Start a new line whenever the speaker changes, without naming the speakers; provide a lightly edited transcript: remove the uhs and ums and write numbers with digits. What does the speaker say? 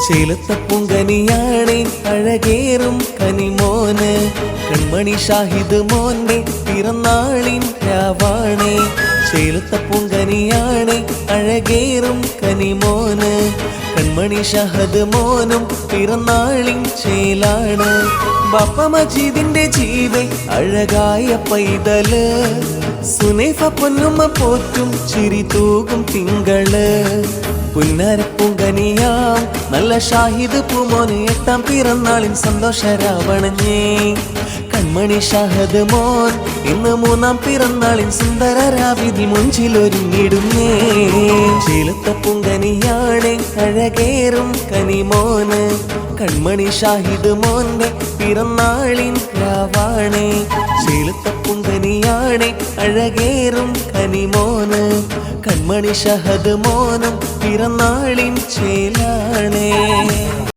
ചേലത്തെ പൂങ്കനിയാണേ അഴകേറും കനിമോന് കൺമണി ഷാഹിദ് മോന്റെ പിറന്നാളിൻ രാവാണേ. ചേലത്തെ പൂങ്കനിയാണേ അഴകേറും കനിമോന് കൺമണി ഷാഹിദ് മോനും പിറന്നാളിൻ ചേലാണ്. ബാപ്പ മജീദിന്റെ ജീവൻ അഴകായ പൈതല് സുനൈഫ പൊന്നുമ്മ പോറ്റും ചിരി തൂകും തിങ്കള്. പുന്നരപ്പൂങ്കനിയാം നല്ല ഷാഹിദ് പൂമോന് 8ാം പിറന്നാളിൻ സന്തോഷരാവണഞ്ഞേ. കൺമണി ഷാഹിദ് മോൻ ഇന്ന് 3ാം പിറന്നാളിൻ സുന്ദര രാവിതിൽ മുഞ്ചിലൊരുങ്ങിടുന്നേ. ചേലത്തെ പൂങ്കനിയാണേ അഴകേറും കനിമോന് കൺമണി ഷാഹിദ് മോന്റെ പിറന്നാളിൻ രാവാണേ. ചേലത്തെ പൂങ്കനിയാണേ അഴകേറും കനിമോന് കൺമണി ഷാഹിദ് മോനും പിറന്നാളിൻ ചേലാണേ.